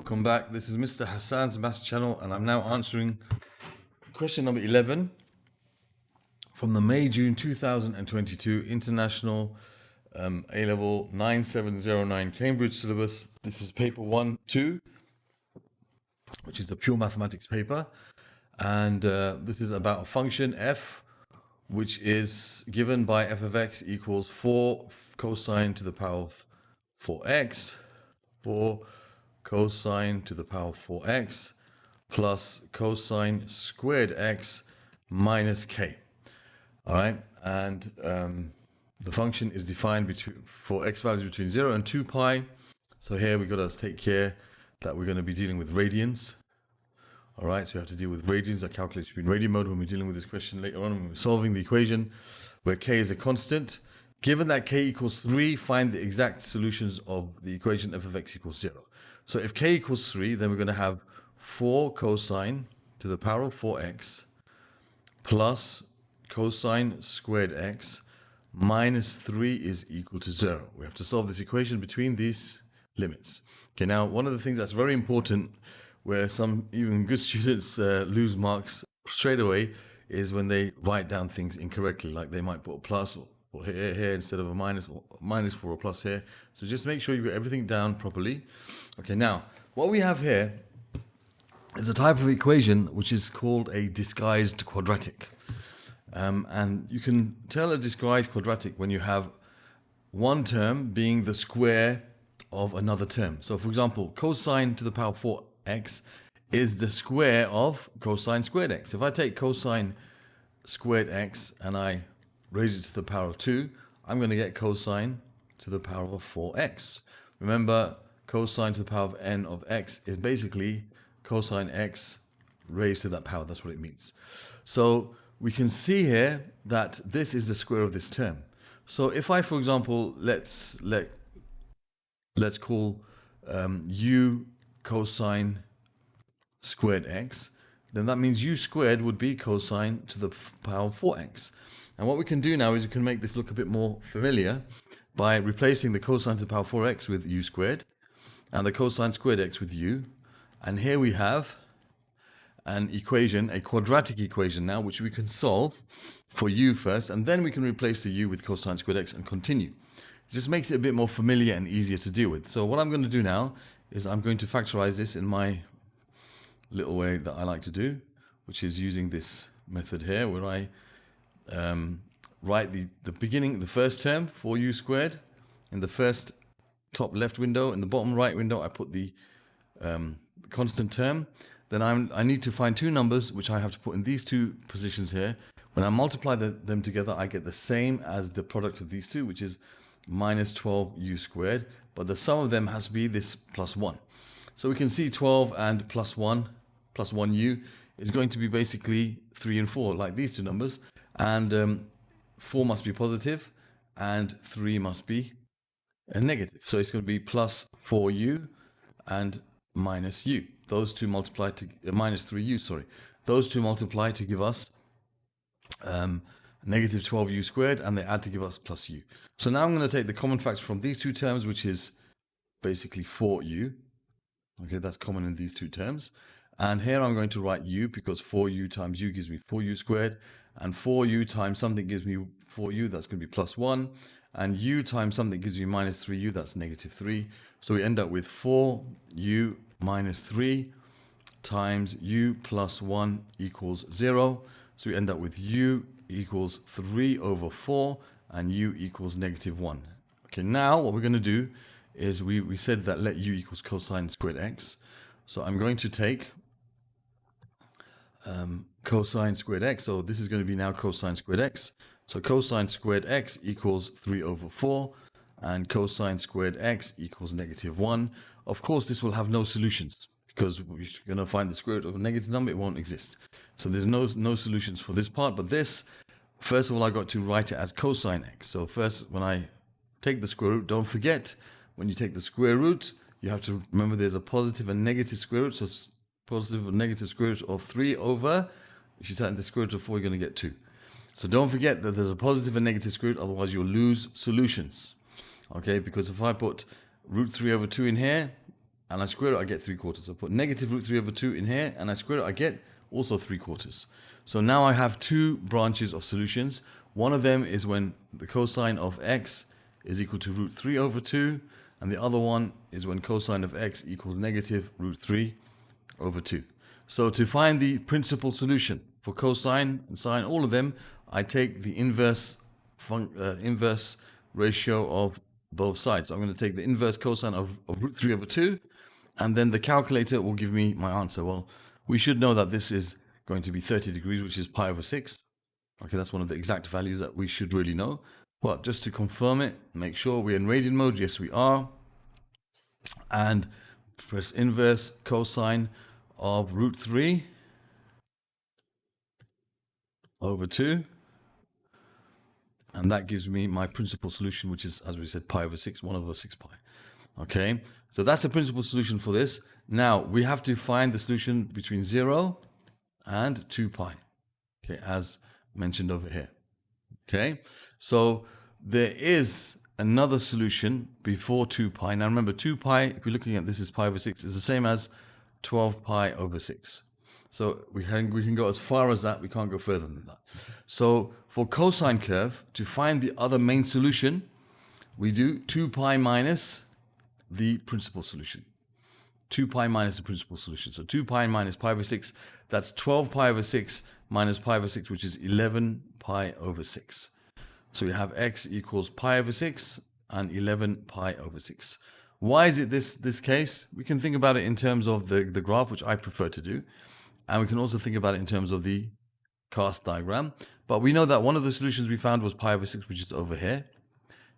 welcome back. This is Mr. Hassan's Maths channel, and I'm now answering question number 11 from the May-June 2022 International A-Level 9709 Cambridge syllabus. This is paper 1-2, which is the pure mathematics paper, and this is about a function f, which is given by f of x equals 4 cosine to the power of 4x, 4 cosine to the power of 4x plus cosine squared x minus k. All right, and the function is defined for x values between 0 and 2 pi. So here we've got to take care that we're going to be dealing with radians. All right, so we have to deal with radians. I calculate in radian mode when we're dealing with this question later on when we're solving the equation where k is a constant. Given that k equals 3, find the exact solutions of the equation f of x equals 0. So if k equals 3, then we're going to have 4 cosine to the power of 4x plus cosine squared x minus 3 is equal to 0. We have to solve this equation between these limits. Okay, now one of the things that's very important where some even good students lose marks straight away is when they write down things incorrectly, like they might put a plus or here instead of a minus, or minus for a plus here. So just make sure you've got everything down properly. Okay, now what we have here is a type of equation which is called a disguised quadratic. And you can tell a disguised quadratic when you have one term being the square of another term. So for example, cosine to the power of 4x is the square of cosine squared x. If I take cosine squared x and I raise it to the power of 2, I'm going to get cosine to the power of 4x. Remember, cosine to the power of n of x is basically cosine x raised to that power. That's what it means. So we can see here that this is the square of this term. So if I, for example, let's call u cosine squared x, then that means u squared would be cosine to the power of 4x. And what we can do now is we can make this look a bit more familiar by replacing the cosine to the power of 4x with u squared and the cosine squared x with u. And here we have an equation, a quadratic equation now, which we can solve for u first, and then we can replace the u with cosine squared x and continue. It just makes it a bit more familiar and easier to deal with. So what I'm going to do now is I'm going to factorize this in my little way that I like to do, which is using this method here where I write the first term, 4u squared, in the first top left window. In the bottom right window, I put the constant term. Then I need to find two numbers, which I have to put in these two positions here. When I multiply them together, I get the same as the product of these two, which is minus 12u squared. But the sum of them has to be this plus 1. So we can see 12 and plus 1u is going to be basically 3 and 4, like these two numbers. And 4 must be positive and 3 must be a negative. So it's going to be plus 4u and minus u. Those two multiply to minus 3u, sorry. Those two multiply to give us negative 12u squared, and they add to give us plus u. So now I'm going to take the common factor from these two terms, which is basically 4u. Okay, that's common in these two terms. And here I'm going to write u because 4u times u gives me 4u squared. And 4u times something gives me 4u, that's going to be plus 1. And u times something gives me minus 3u, that's negative 3. So we end up with 4u minus 3 times u plus 1 equals 0. So we end up with u equals 3 over 4 and u equals negative 1. Okay, now what we're going to do is we said that let u equals cosine squared x. So I'm going to take cosine squared x. So this is going to be now cosine squared x. So cosine squared x equals 3 over 4 and cosine squared x equals negative 1. Of course, this will have no solutions because we're going to find the square root of a negative number. It won't exist. So there's no solutions for this part. But this, first of all, I got to write it as cosine x. So first, when I take the square root, don't forget, when you take the square root, you have to remember there's a positive and negative square root. So positive or negative square root of 3 over, if you take the square root of 4, you're going to get 2. So don't forget that there's a positive and negative square root, otherwise you'll lose solutions. Okay, because if I put root 3 over 2 in here, and I square it, I get 3/4. I put negative root 3 over 2 in here, and I square it, I get also 3/4. So now I have two branches of solutions. One of them is when the cosine of x is equal to root 3 over 2, and the other one is when cosine of x equals negative root 3 over 2. So to find the principal solution for cosine and sine, all of them, I take the inverse ratio of both sides. So I'm going to take the inverse cosine of root 3 over 2, and then the calculator will give me my answer. Well, we should know that this is going to be 30 degrees, which is pi over 6. Okay, that's one of the exact values that we should really know. But just to confirm it, make sure we're in radian mode. Yes, we are. And press inverse cosine of root 3 over 2. And that gives me my principal solution, which is, as we said, pi over 6, 1 over 6 pi. Okay, so that's the principal solution for this. Now, we have to find the solution between 0 and 2 pi, okay, as mentioned over here. Okay, so there is another solution before 2 pi. Now, remember, 2 pi, if we're looking at this as pi over 6, is the same as 12 pi over 6. So we can go as far as that. We can't go further than that. So for cosine curve, to find the other main solution, we do 2 pi minus the principal solution. 2 pi minus the principal solution. So 2 pi minus pi over 6, that's 12 pi over 6 minus pi over 6, which is 11 pi over 6. So we have x equals pi over 6 and 11 pi over 6. Why is it this case? We can think about it in terms of the graph, which I prefer to do. And we can also think about it in terms of the cast diagram. But we know that one of the solutions we found was pi over 6, which is over here.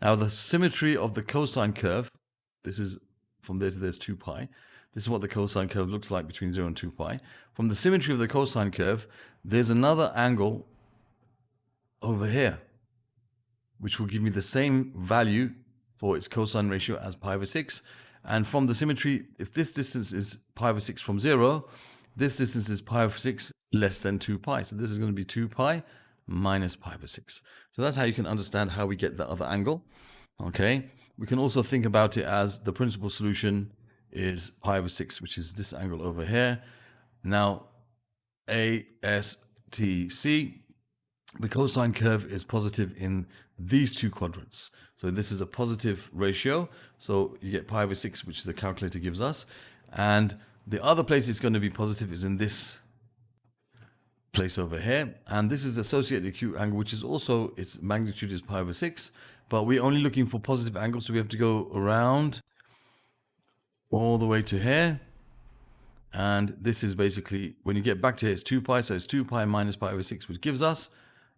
Now, the symmetry of the cosine curve, this is from there to there's 2 pi. This is what the cosine curve looks like between 0 and 2 pi. From the symmetry of the cosine curve, there's another angle over here, which will give me the same value for its cosine ratio as pi over 6. And from the symmetry, if this distance is pi over 6 from 0, this distance is pi over 6 less than 2 pi. So this is going to be 2 pi minus pi over 6. So that's how you can understand how we get the other angle. Okay. We can also think about it as the principal solution is pi over 6, which is this angle over here. Now, ASTC, the cosine curve is positive in these two quadrants. So this is a positive ratio. So you get pi over 6, which the calculator gives us. And the other place it's going to be positive is in this place over here. And this is the associated acute angle, which is also, its magnitude is pi over 6. But we're only looking for positive angles, so we have to go around all the way to here. And this is basically, when you get back to here, it's 2 pi. So it's 2 pi minus pi over 6, which gives us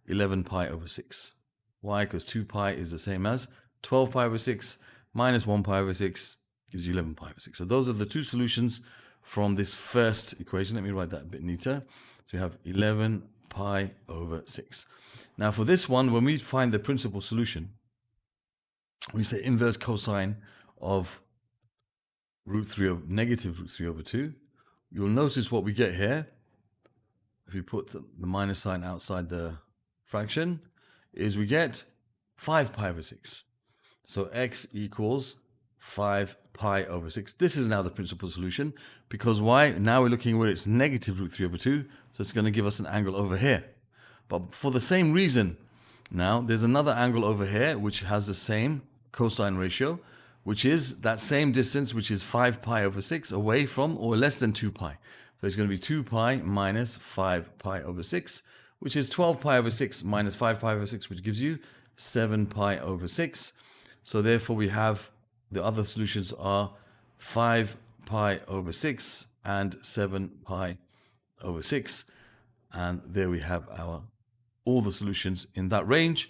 11 pi over 6. Why? Because 2 pi is the same as 12 pi over 6 minus 1 pi over 6 gives you 11 pi over 6. So those are the two solutions from this first equation. Let me write that a bit neater. So you have 11 pi over 6. Now for this one, when we find the principal solution, we say inverse cosine of negative root 3 over 2. You'll notice what we get here, if we put the minus sign outside the fraction, is we get 5 pi over 6. So x equals 5 pi over 6. This is now the principal solution, because why? Now we're looking where it's negative root 3 over 2, so it's going to give us an angle over here. But for the same reason, now there's another angle over here which has the same cosine ratio, which is that same distance, which is 5 pi over 6 away from or less than 2 pi. So it's going to be 2 pi minus 5 pi over 6, which is 12 pi over 6 minus 5 pi over 6, which gives you 7 pi over 6. So therefore we have the other solutions are 5 pi over 6 and 7 pi over 6. And there we have all the solutions in that range.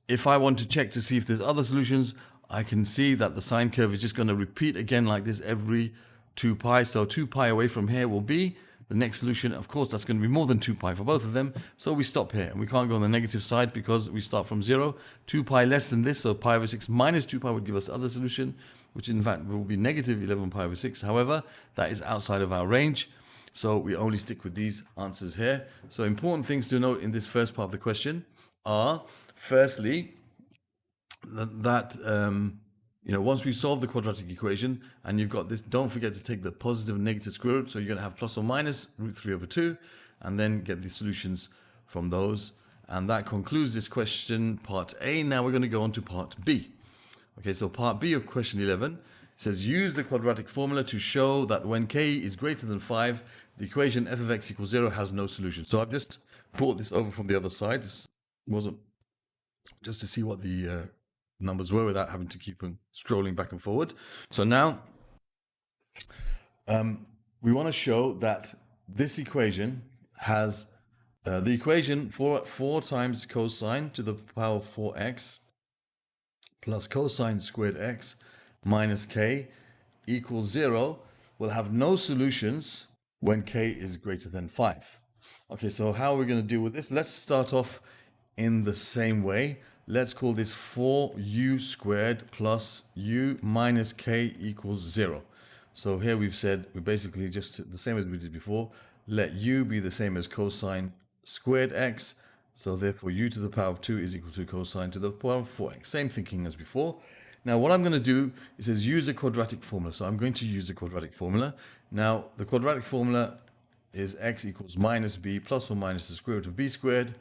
If I want to check to see if there's other solutions, I can see that the sine curve is just going to repeat again like this every 2 pi. So 2 pi away from here will be the next solution. Of course, that's going to be more than 2 pi for both of them. So we stop here. And we can't go on the negative side because we start from 0. 2 pi less than this, so pi over 6 minus 2 pi would give us the other solution, which in fact will be negative 11 pi over 6. However, that is outside of our range. So we only stick with these answers here. So important things to note in this first part of the question are, firstly, that once we solve the quadratic equation and you've got this, don't forget to take the positive and negative square root. So you're going to have plus or minus root 3 over 2 and then get the solutions from those. And that concludes this question, part A. Now we're going to go on to part B. Okay, so part B of question 11 says use the quadratic formula to show that when k is greater than 5, the equation f of x equals 0 has no solution. So I've just brought this over from the other side. This wasn't just to see what the numbers were without having to keep on scrolling back and forward. So now we want to show that this equation has the equation 4 times cosine to the power of 4x plus cosine squared x minus k equals 0 will have no solutions when k is greater than 5. Okay, so how are we going to deal with this? Let's start off in the same way. Let's call this 4u squared plus u minus k equals 0. So here we've said we basically just the same as we did before. Let u be the same as cosine squared x. So therefore u to the power of 2 is equal to cosine to the power of 4x. Same thinking as before. Now what I'm going to do is use a quadratic formula. So I'm going to use the quadratic formula. Now the quadratic formula is x equals minus b plus or minus the square root of b squared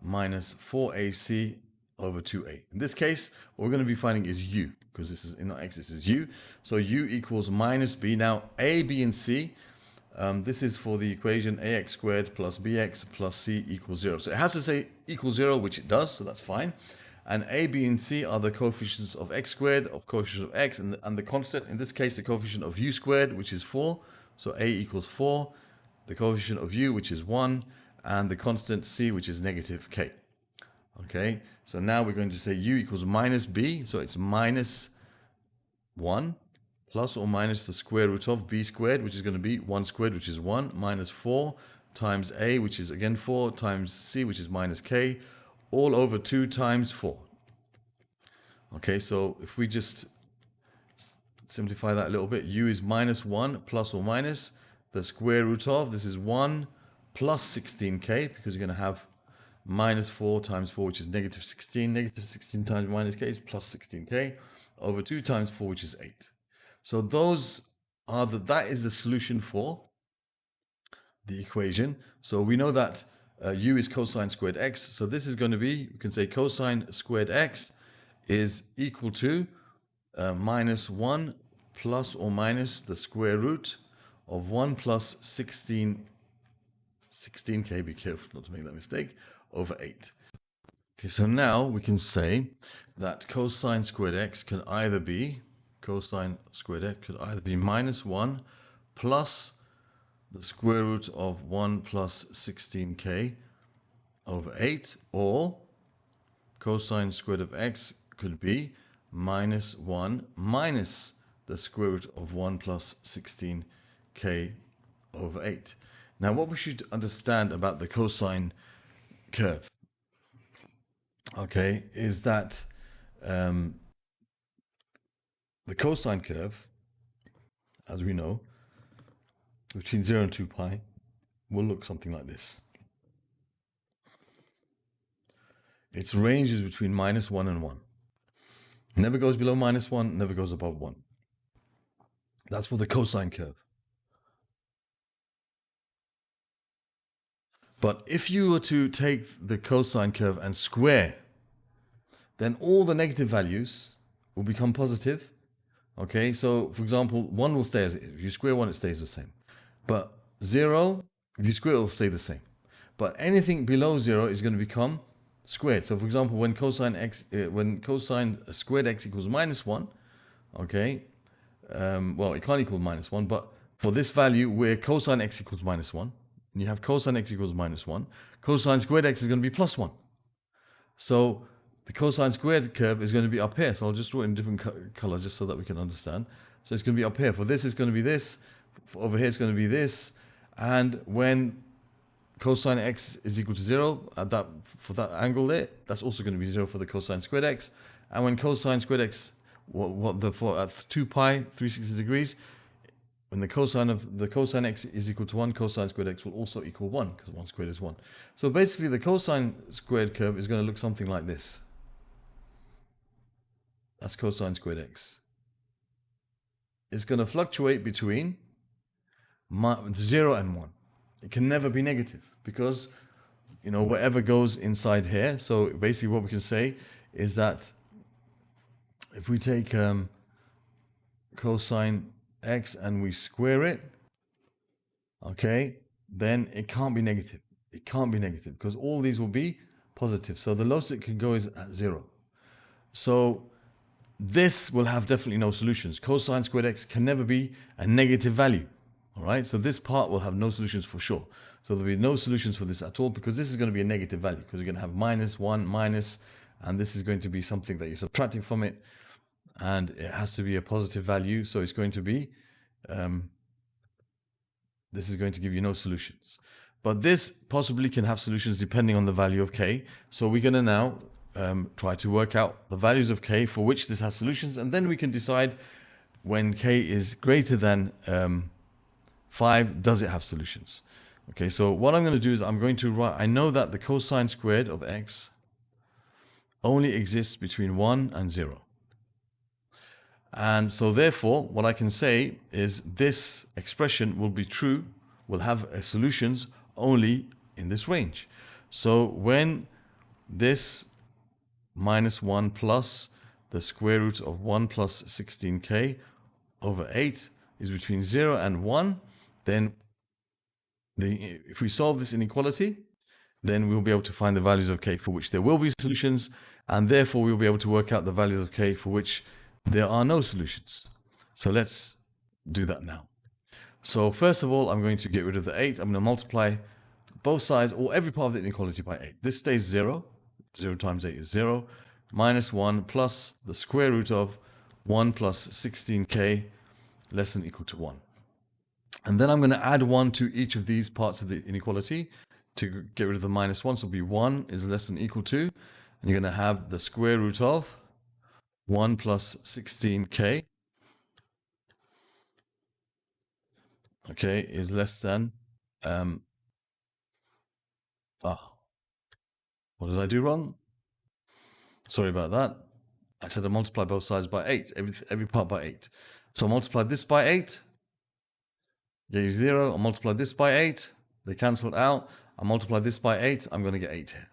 minus 4ac over 2a. In this case, what we're going to be finding is u, because this is not x, this is u. So u equals minus b. Now a, b, and c, this is for the equation ax squared plus bx plus c equals 0. So it has to say equals 0, which it does, so that's fine. And a, b, and c are the coefficients of x squared, of coefficient of x, and the constant, in this case, the coefficient of u squared, which is 4. So a equals 4, the coefficient of u, which is 1, and the constant c, which is negative k. Okay, so now we're going to say u equals minus b, so it's minus 1, plus or minus the square root of b squared, which is going to be 1 squared, which is 1, minus 4 times a, which is again 4, times c, which is minus k, all over 2 times 4. Okay, so if we just simplify that a little bit, u is minus 1 plus or minus the square root of, this is 1 plus 16k, because you're going to have minus 4 times 4, which is negative 16. Negative 16 times minus k is plus 16k over 2 times 4, which is 8. So those are that is the solution for the equation. So we know that u is cosine squared x. So this is going to be, we can say cosine squared x is equal to minus 1 plus or minus the square root of 1 plus 16k, be careful not to make that mistake, over 8. Okay, so now we can say that cosine squared x can either be, minus 1 plus the square root of 1 plus 16k over 8, or cosine squared of x could be minus 1 minus the square root of 1 plus 16k over 8. Now what we should understand about the cosine curve, okay, is that the cosine curve, as we know, between 0 and 2 pi will look something like this. Its range is between minus 1 and 1. Never goes below minus 1, never goes above 1. That's for the cosine curve. But if you were to take the cosine curve and square, then all the negative values will become positive. Okay, so for example, 1 will stay as it is. If you square 1, it stays the same. But 0, if you square it, will stay the same. But anything below 0 is going to become squared. So for example, when cosine squared x equals minus 1, okay, well, it can't equal minus 1, but for this value where cosine x equals minus 1, and you have cosine x equals minus 1, cosine squared x is going to be plus 1. So the cosine squared curve is going to be up here. So I'll just draw it in different color just so that we can understand. So it's going to be up here. For this, it's going to be this. For over here, it's going to be this. And when cosine x is equal to 0, for that angle there, that's also going to be 0 for the cosine squared x. And when cosine squared x, at 2 pi, 360 degrees, when the cosine x is equal to 1, cosine squared x will also equal 1, because 1 squared is 1. So basically, the cosine squared curve is going to look something like this. that's cosine squared x. It's going to fluctuate between 0 and 1. It can never be negative because, you know, whatever goes inside here. So basically what we can say is that if we take cosine x and we square it, okay, then it can't be negative. It can't be negative because all these will be positive. So the lowest it can go is at 0. So this will have definitely no solutions. Cosine squared x can never be a negative value. All right, so this part will have no solutions for sure. So there'll be no solutions for this at all because this is going to be a negative value because you're going to have minus, 1, minus, and this is going to be something that you're subtracting from it, and it has to be a positive value. So it's going to be, this is going to give you no solutions. But this possibly can have solutions depending on the value of k. So we're going to now try to work out the values of k for which this has solutions, and then we can decide when k is greater than 5, does it have solutions? Okay, so what I'm going to do is I'm going to write, I know that the cosine squared of x only exists between 1 and 0. And so therefore, what I can say is this expression will be true, will have solutions only in this range. So when this minus 1 plus the square root of 1 plus 16k over 8 is between 0 and 1, then if we solve this inequality, then we'll be able to find the values of k for which there will be solutions, and therefore we'll be able to work out the values of k for which there are no solutions. So let's do that now. So first of all, I'm going to get rid of the 8. I'm going to multiply both sides or every part of the inequality by 8. This stays 0. 0 times 8 is 0. Minus 1 plus the square root of 1 plus 16k less than or equal to 1. And then I'm going to add 1 to each of these parts of the inequality to get rid of the minus 1. So it'll be 1 is less than or equal to, and you're going to have the square root of 1 plus 16k, okay, is less than, what did I do wrong? Sorry about that. I said I multiply both sides by 8, every part by 8. So I multiply this by 8, gave you 0. I multiply this by 8, they cancelled out. I multiply this by 8, I'm going to get 8 here.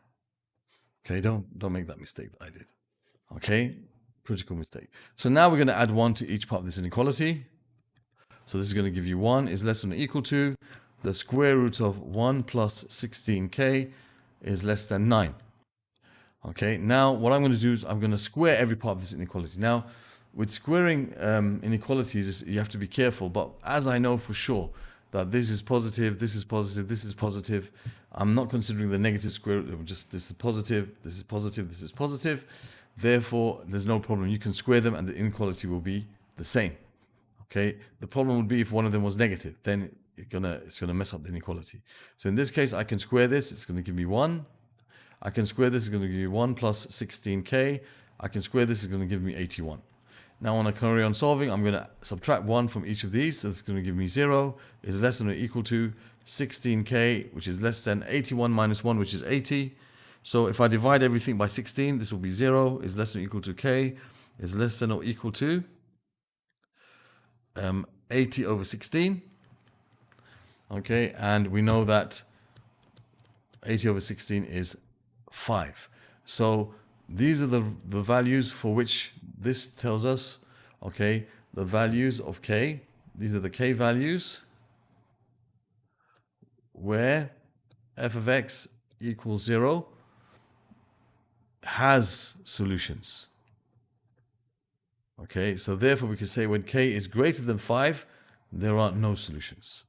Okay, don't make that mistake that I did. Okay, critical mistake. So now we're going to add 1 to each part of this inequality. So this is going to give you 1 is less than or equal to the square root of 1 plus 16k is less than 9. Okay, now what I'm going to do is I'm going to square every part of this inequality. Now, with squaring inequalities, you have to be careful, but as I know for sure that this is positive, this is positive, this is positive, I'm not considering the negative square root, just this is positive, this is positive, this is positive. Therefore, there's no problem. You can square them and the inequality will be the same. Okay, the problem would be if one of them was negative, then it's gonna mess up the inequality. So in this case, I can square this, it's gonna give me 1. I can square this, it's gonna give me 1 plus 16k. I can square this, it's gonna give me 81. Now when I carry on solving, I'm gonna subtract 1 from each of these, so it's gonna give me 0 is less than or equal to 16k, which is less than 81 minus 1, which is 80. So if I divide everything by 16, this will be 0 is less than or equal to k is less than or equal to 80 over 16. Okay, and we know that 80 over 16 is 5. So these are the values for which this tells us, okay, the values of k. These are the k values where f of x equals 0 has solutions. Okay, so therefore we can say when k is greater than 5, there are no solutions.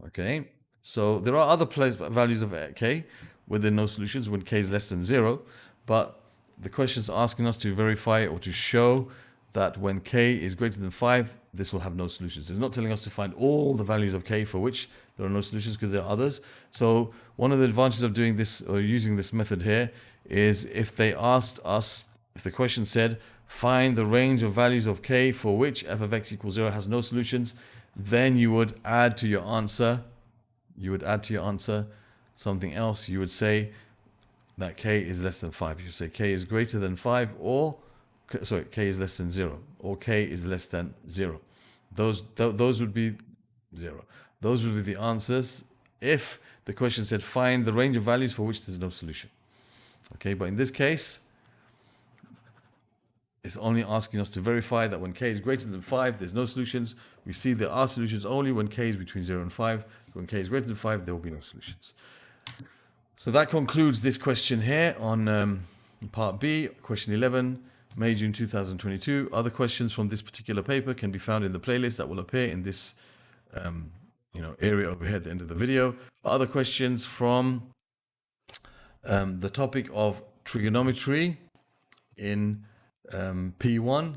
Okay, so there are other values of k where there are no solutions when k is less than 0, but the question is asking us to verify or to show that when k is greater than 5, this will have no solutions. It's not telling us to find all the values of k for which there are no solutions, because there are others. So one of the advantages of doing this or using this method here is if they asked us, if the question said, find the range of values of k for which f of x equals 0 has no solutions, then you would add to your answer, something else. You would say that k is less than 5. You say k is greater than 5 or sorry, k is less than 0, or k is less than 0. Those would be 0. Those would be the answers if the question said find the range of values for which there's no solution. Okay, but in this case, it's only asking us to verify that when k is greater than 5, there's no solutions. We see there are solutions only when k is between 0 and 5. When k is greater than 5, there will be no solutions. So that concludes this question here on part B, question 11, May, June 2022. Other questions from this particular paper can be found in the playlist that will appear in this area over here at the end of the video. Other questions from the topic of trigonometry in P1,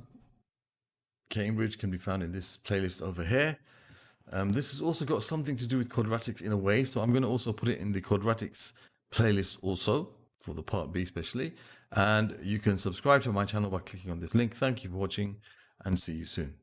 Cambridge, can be found in this playlist over here. This has also got something to do with quadratics in a way, so I'm going to also put it in the quadratics playlist also, for the part B especially. And you can subscribe to my channel by clicking on this link. Thank you for watching, and see you soon.